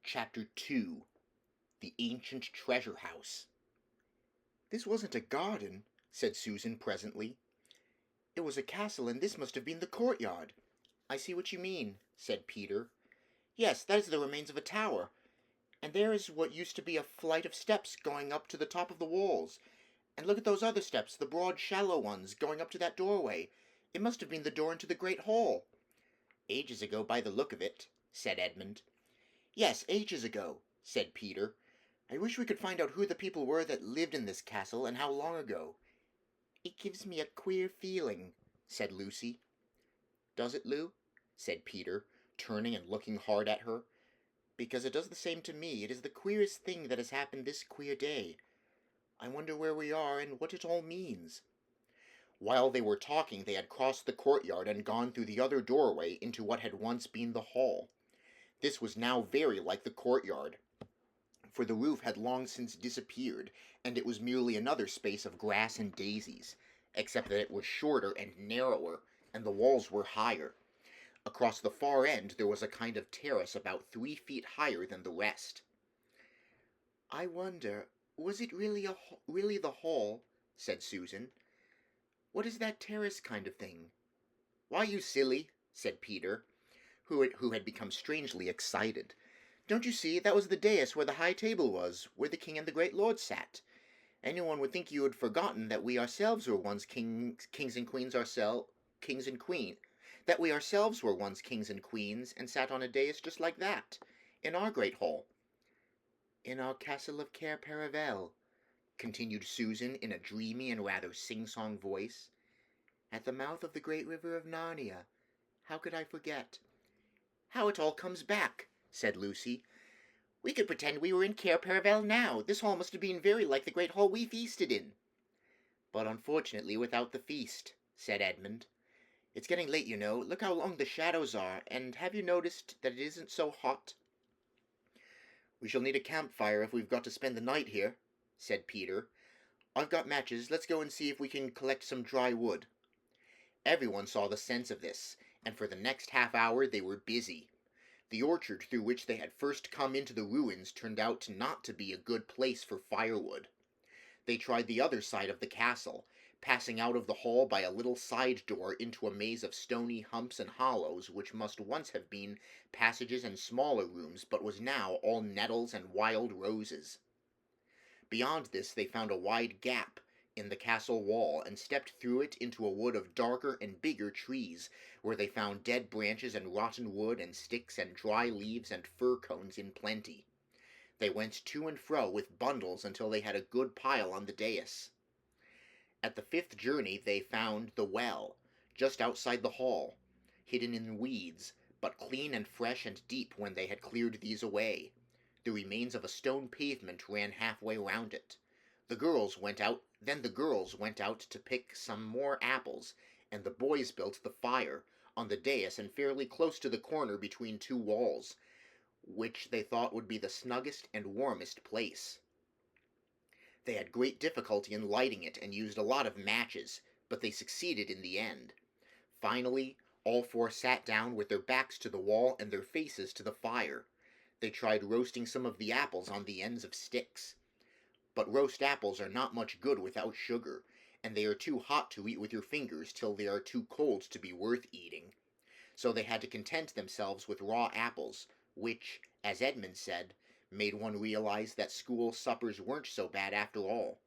Chapter 2 The Ancient Treasure House. "This wasn't a garden," said Susan presently. "It was a castle, and this must have been the courtyard." "I see what you mean," said Peter. "Yes, that is the remains of a tower. And there is what used to be a flight of steps going up to the top of the walls. And look at those other steps, the broad, shallow ones, going up to that doorway. It must have been the door into the great hall." "Ages ago, by the look of it," said Edmund. "Yes, ages ago," said Peter. "I wish we could find out who the people were that lived in this castle, and how long ago." "It gives me a queer feeling," said Lucy. "Does it, Lou?" said Peter, turning and looking hard at her. "Because it does the same to me. It is the queerest thing that has happened this queer day. I wonder where we are, and what it all means." While they were talking, they had crossed the courtyard and gone through the other doorway into what had once been the hall. This was now very like the courtyard, for the roof had long since disappeared, and it was merely another space of grass and daisies, except that it was shorter and narrower, and the walls were higher. Across the far end there was a kind of terrace about 3 feet higher than the rest. "I wonder, was it really the hall?" said Susan. "What is that terrace kind of thing?" "Why, you silly," said Peter, who had become strangely excited. "Don't you see, that was the dais where the high table was, where the king and the great lords sat. Anyone would think you had forgotten that we ourselves were once kings and queens that we ourselves were once kings and queens, and sat on a dais just like that, in our great hall." "In our castle of Cair Paravel," continued Susan in a dreamy and rather sing-song voice. "At the mouth of the great river of Narnia. How could I forget?" "How it all comes back," said Lucy. "We could pretend we were in Cair Paravel now. This hall must have been very like the great hall we feasted in." "But unfortunately without the feast," said Edmund. "It's getting late, you know. Look how long the shadows are, and have you noticed that it isn't so hot?" "We shall need a campfire if we've got to spend the night here," said Peter. "I've got matches. Let's go and see if we can collect some dry wood." Everyone saw the sense of this, and for the next half-hour they were busy. The orchard through which they had first come into the ruins turned out not to be a good place for firewood. They tried the other side of the castle, passing out of the hall by a little side door into a maze of stony humps and hollows which must once have been passages and smaller rooms, but was now all nettles and wild roses. Beyond this they found a wide gap in the castle wall, and stepped through it into a wood of darker and bigger trees, where they found dead branches and rotten wood and sticks and dry leaves and fir cones in plenty. They went to and fro with bundles until they had a good pile on the dais. At the 5th journey they found the well, just outside the hall, hidden in weeds, but clean and fresh and deep when they had cleared these away. The remains of a stone pavement ran halfway round it. Then the girls went out to pick some more apples, and the boys built the fire, on the dais and fairly close to the corner between two walls, which they thought would be the snuggest and warmest place. They had great difficulty in lighting it, and used a lot of matches, but they succeeded in the end. Finally, all four sat down with their backs to the wall and their faces to the fire. They tried roasting some of the apples on the ends of sticks. But roast apples are not much good without sugar, and they are too hot to eat with your fingers till they are too cold to be worth eating. So they had to content themselves with raw apples, which, as Edmund said, made one realize that school suppers weren't so bad after all.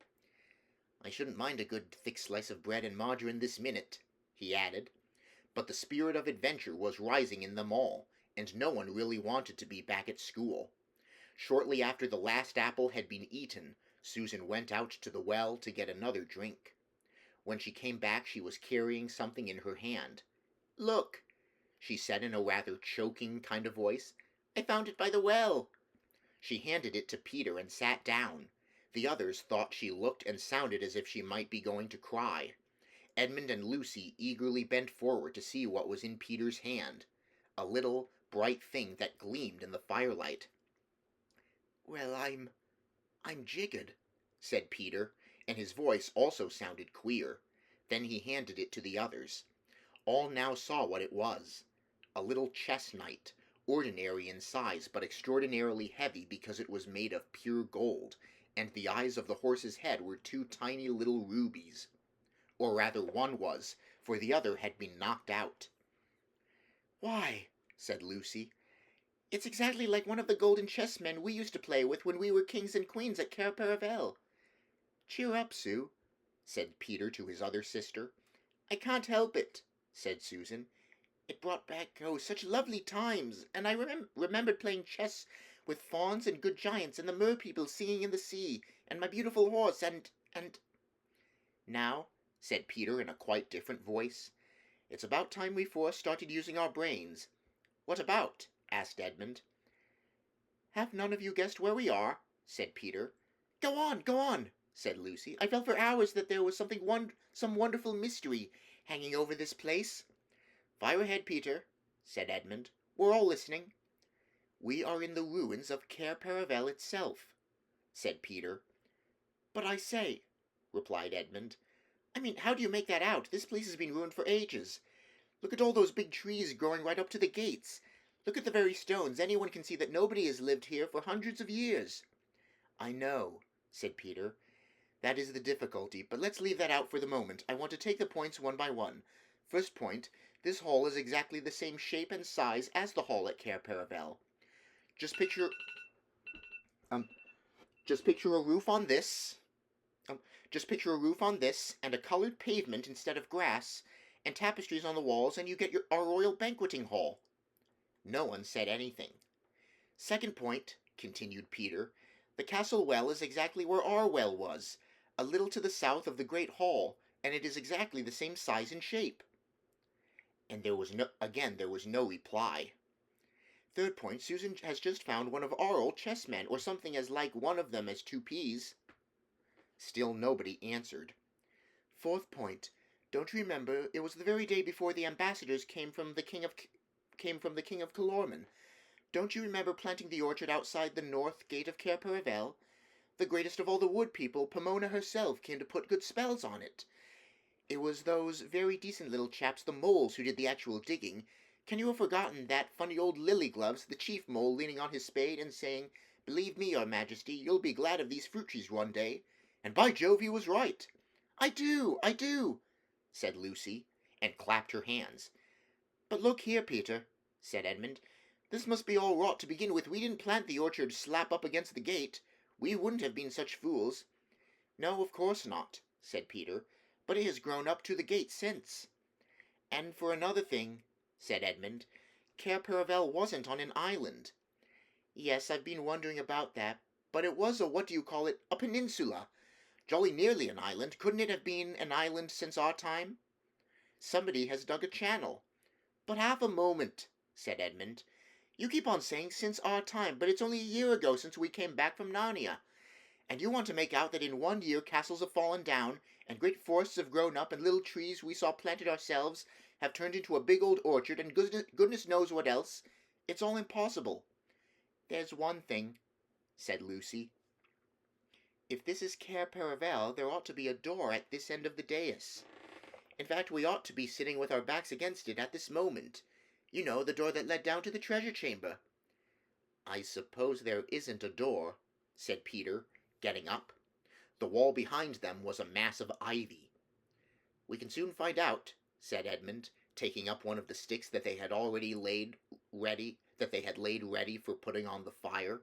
"I shouldn't mind a good thick slice of bread and margarine this minute," he added. But the spirit of adventure was rising in them all, and no one really wanted to be back at school. Shortly after the last apple had been eaten, Susan went out to the well to get another drink. When she came back she was carrying something in her hand. "Look," she said in a rather choking kind of voice. "I found it by the well." She handed it to Peter and sat down. The others thought she looked and sounded as if she might be going to cry. Edmund and Lucy eagerly bent forward to see what was in Peter's hand, a little, bright thing that gleamed in the firelight. "Well, I'm jiggered," said Peter, and his voice also sounded queer. Then he handed it to the others. All now saw what it was. A little chess knight, ordinary in size, but extraordinarily heavy because it was made of pure gold, and the eyes of the horse's head were two tiny little rubies. Or rather one was, for the other had been knocked out. "Why," said Lucy, "it's exactly like one of the golden chessmen we used to play with when we were kings and queens at Cair Paravel." "Cheer up, Sue," said Peter to his other sister. "I can't help it," said Susan. "It brought back, such lovely times, and I remembered playing chess with fauns and good giants and the mer-people singing in the sea, and my beautiful horse, and... "Now," said Peter in a quite different voice, "it's about time we four started using our brains." "What about?" asked Edmund. "Have none of you guessed where we are?" said Peter. Go on," said Lucy. "I felt for hours that there was some wonderful mystery hanging over this place." "Fire ahead, Peter," said Edmund. "We're all listening." "We are in the ruins of Cair Paravel itself," said Peter. "But I say," replied Edmund, "I mean, how do you make that out? This place has been ruined for ages. Look at all those big trees growing right up to the gates. Look at the very stones. Anyone can see that nobody has lived here for hundreds of years." "I know," said Peter. "That is the difficulty, but let's leave that out for the moment. I want to take the points one by one. First point, this hall is exactly the same shape and size as the hall at Cair Paravel. Just picture a roof on this. Just picture a roof on this, and a colored pavement instead of grass, and tapestries on the walls, and you get our royal banqueting hall." No one said anything. "Second point," continued Peter, "the castle well is exactly where our well was, a little to the south of the great hall, and it is exactly the same size and shape." And there was no reply. "Third point, Susan has just found one of our old chessmen, or something as like one of them as two peas." Still nobody answered. "Fourth point, don't you remember, it was the very day before the ambassadors came from the King of Calormen. Don't you remember planting the orchard outside the north gate of Cair Paravel? The greatest of all the wood people, Pomona herself, came to put good spells on it. It was those very decent little chaps, the moles, who did the actual digging. Can you have forgotten that funny old Lily-Gloves, the chief mole, leaning on his spade and saying, 'Believe me, your majesty, you'll be glad of these fruit trees one day,' and by Jove he was right." I do," said Lucy, and clapped her hands. "But look here, Peter," said Edmund. "This must be all rot to begin with. We didn't plant the orchard slap up against the gate. We wouldn't have been such fools." "No, of course not," said Peter, "but it has grown up to the gate since." "And for another thing," said Edmund, "Cair Paravel wasn't on an island." "Yes, I've been wondering about that, but it was a peninsula. Jolly nearly an island. Couldn't it have been an island since our time?" "Somebody has dug a channel." "But half a moment," said Edmund. "You keep on saying 'since our time,' but it's only a year ago since we came back from Narnia. And you want to make out that in 1 year castles have fallen down, and great forests have grown up, and little trees we saw planted ourselves have turned into a big old orchard, and goodness knows what else. It's all impossible." "There's one thing," said Lucy. "If this is Cair Paravel, there ought to be a door at this end of the dais. In fact, we ought to be sitting with our backs against it at this moment. You know, the door that led down to the treasure chamber." "I suppose there isn't a door," said Peter, getting up. The wall behind them was a mass of ivy. "We can soon find out," said Edmund, taking up one of the sticks that they had laid ready for putting on the fire.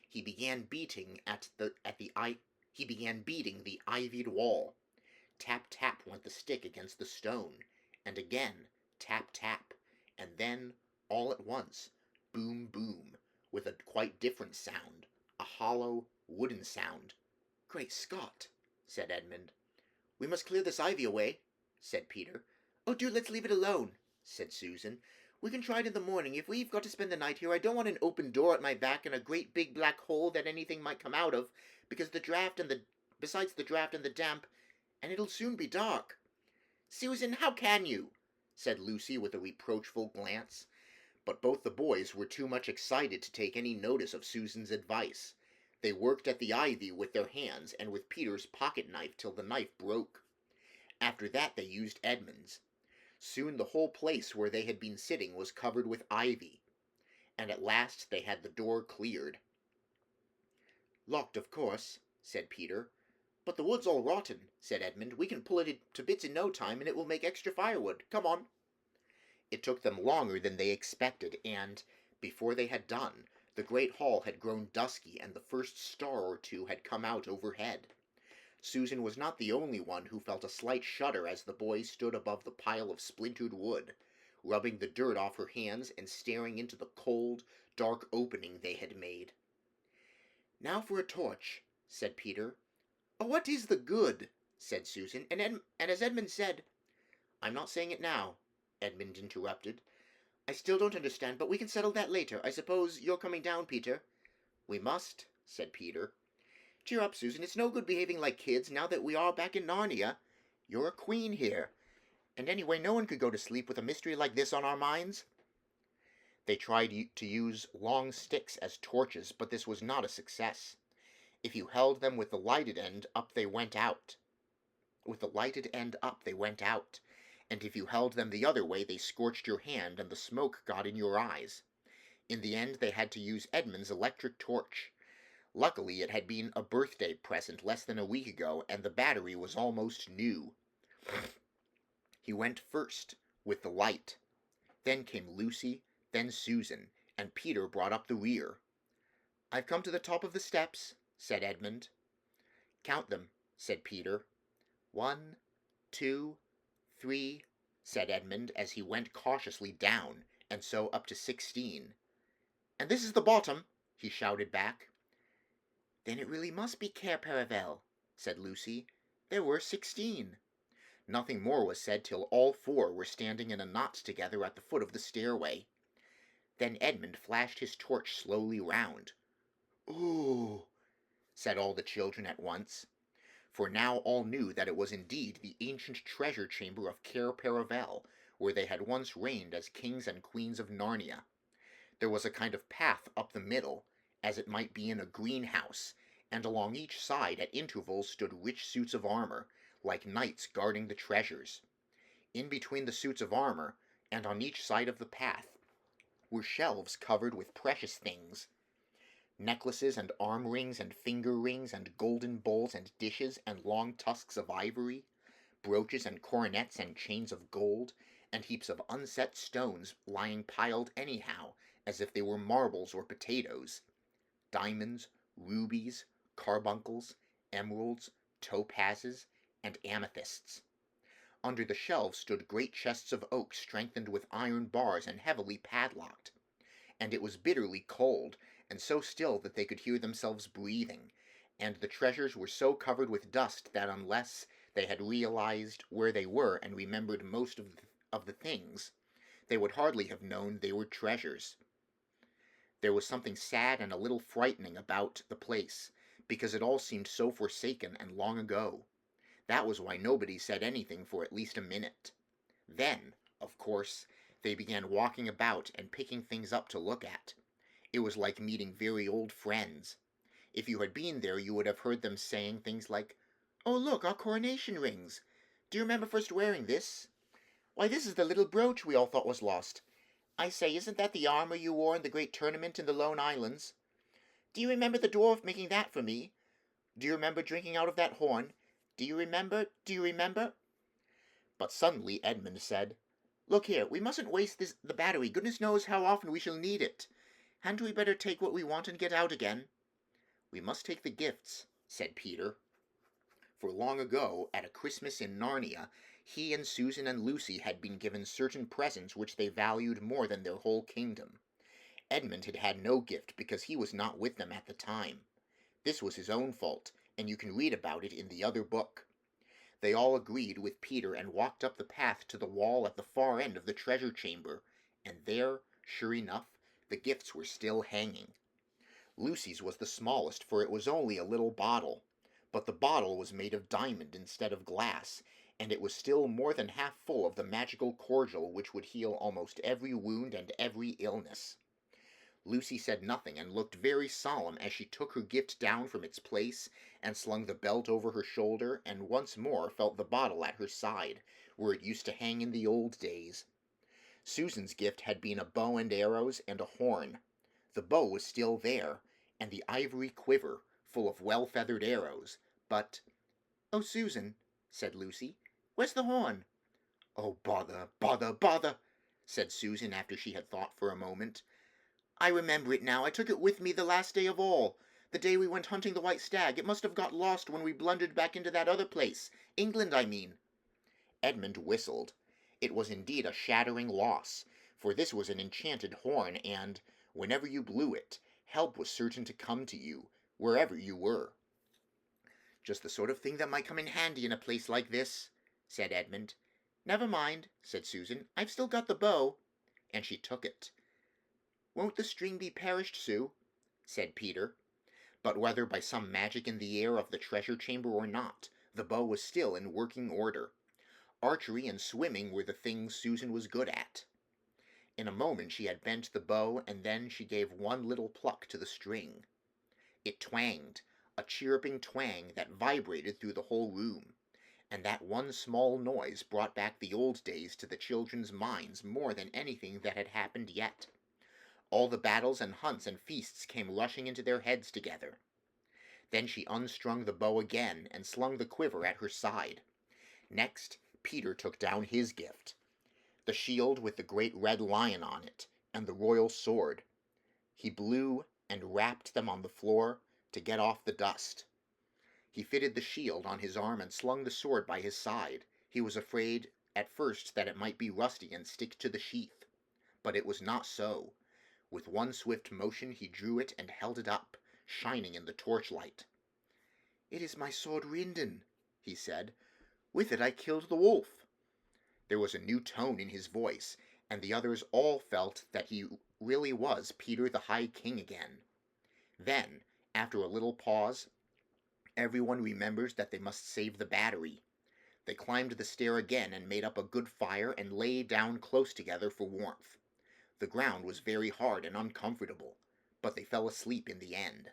He began beating the ivied wall. Tap, tap went the stick against the stone, and again tap, tap, and then, all at once, boom, boom, with a quite different sound, a hollow, wooden sound. "Great Scott!" said Edmund. "We must clear this ivy away," said Peter. "Oh, do let's leave it alone," said Susan. "We can try it in the morning. If we've got to spend the night here, I don't want an open door at my back and a great big black hole that anything might come out of, besides the draft and the damp, and it'll soon be dark." "Susan, how can you?" said Lucy with a reproachful glance. But both the boys were too much excited to take any notice of Susan's advice. They worked at the ivy with their hands and with Peter's pocket-knife till the knife broke. After that they used Edmund's. Soon the whole place where they had been sitting was covered with ivy. and at last they had the door cleared. "Locked, of course," said Peter. "But the wood's all rotten," said Edmund. "We can pull it to bits in no time, and it will make extra firewood. Come on." It took them longer than they expected, and, before they had done, the great hall had grown dusky and the first star or two had come out overhead. Susan was not the only one who felt a slight shudder as the boys stood above the pile of splintered wood, rubbing the dirt off her hands and staring into the cold, dark opening they had made. "Now for a torch," said Peter. "Oh, what is the good?" said Susan, and as Edmund said— "I'm not saying it now," Edmund interrupted. "I still don't understand, but we can settle that later. I suppose you're coming down, Peter?" "We must," said Peter. "Cheer up, Susan. It's no good behaving like kids now that we are back in Narnia. You're a queen here. And anyway, no one could go to sleep with a mystery like this on our minds." They tried to use long sticks as torches, but this was not a success. If you held them with the lighted end up, they went out. And if you held them the other way, they scorched your hand and the smoke got in your eyes. In the end, they had to use Edmund's electric torch. Luckily, it had been a birthday present less than a week ago, and the battery was almost new. He went first, with the light. Then came Lucy, then Susan, and Peter brought up the rear. "I've come to the top of the steps," said Edmund. "Count them," said Peter. "1, 2, 3, said Edmund as he went cautiously down, and so up to 16. "And this is the bottom," he shouted back. "Then it really must be Cair Paravel," said Lucy. "There were 16. Nothing more was said till all four were standing in a knot together at the foot of the stairway. Then Edmund flashed his torch slowly round. "Ooh!" said all the children at once, for now all knew that it was indeed the ancient treasure chamber of Cair Paravel, where they had once reigned as kings and queens of Narnia. There was a kind of path up the middle, as it might be in a greenhouse, and along each side at intervals stood rich suits of armor, like knights guarding the treasures. In between the suits of armor, and on each side of the path, were shelves covered with precious things. Necklaces and arm rings and finger rings and golden bowls and dishes and long tusks of ivory, brooches and coronets and chains of gold, and heaps of unset stones lying piled anyhow, as if they were marbles or potatoes. Diamonds, rubies, carbuncles, emeralds, topazes, and amethysts. Under the shelves stood great chests of oak strengthened with iron bars and heavily padlocked. And it was bitterly cold, and so still that they could hear themselves breathing, and the treasures were so covered with dust that unless they had realized where they were and remembered most of the things, they would hardly have known they were treasures. There was something sad and a little frightening about the place, because it all seemed so forsaken and long ago. That was why nobody said anything for at least a minute. Then, of course, they began walking about and picking things up to look at. It was like meeting very old friends. If you had been there, you would have heard them saying things like, "Oh, look, our coronation rings. Do you remember first wearing this? Why, this is the little brooch we all thought was lost. I say, isn't that the armor you wore in the great tournament in the Lone Islands? Do you remember the dwarf making that for me? Do you remember drinking out of that horn? Do you remember? Do you remember?" But suddenly Edmund said, "Look here, we mustn't waste the battery. Goodness knows how often we shall need it. Hadn't we better take what we want and get out again?" "We must take the gifts," said Peter. For long ago, at a Christmas in Narnia, he and Susan and Lucy had been given certain presents which they valued more than their whole kingdom. Edmund had had no gift because he was not with them at the time. This was his own fault, and you can read about it in the other book. They all agreed with Peter and walked up the path to the wall at the far end of the treasure chamber, and there, sure enough, the gifts were still hanging. Lucy's was the smallest, for it was only a little bottle, but the bottle was made of diamond instead of glass, and it was still more than half full of the magical cordial which would heal almost every wound and every illness. Lucy said nothing and looked very solemn as she took her gift down from its place and slung the belt over her shoulder and once more felt the bottle at her side, where it used to hang in the old days. Susan's gift had been a bow and arrows and a horn. The bow was still there, and the ivory quiver full of well-feathered arrows, but "Oh, Susan," said Lucy, "where's the horn?" "Oh, bother, bother, bother," said Susan after she had thought for a moment. "I remember it now. I took it with me the last day of all. The day we went hunting the white stag. It must have got lost when we blundered back into that other place. England, I mean." Edmund whistled. It was indeed a shattering loss, for this was an enchanted horn, and, whenever you blew it, help was certain to come to you, wherever you were. "Just the sort of thing that might come in handy in a place like this," said Edmund. "Never mind," said Susan, "I've still got the bow," and she took it. "Won't the string be perished, Sue?" said Peter. But whether by some magic in the air of the treasure chamber or not, the bow was still in working order. Archery and swimming were the things Susan was good at. In a moment she had bent the bow, and then she gave one little pluck to the string. It twanged, a chirruping twang that vibrated through the whole room, and that one small noise brought back the old days to the children's minds more than anything that had happened yet. All the battles and hunts and feasts came rushing into their heads together. Then she unstrung the bow again and slung the quiver at her side. Next, Peter took down his gift, the shield with the great red lion on it, and the royal sword. He blew and rapped them on the floor to get off the dust. He fitted the shield on his arm and slung the sword by his side. He was afraid at first that it might be rusty and stick to the sheath. But it was not so. With one swift motion he drew it and held it up, shining in the torchlight. "It is my sword Rinden," he said. "With it I killed the wolf." There was a new tone in his voice, and the others all felt that he really was Peter the High King again. Then, after a little pause, everyone remembered that they must save the battery. They climbed the stair again and made up a good fire and lay down close together for warmth. The ground was very hard and uncomfortable, but they fell asleep in the end.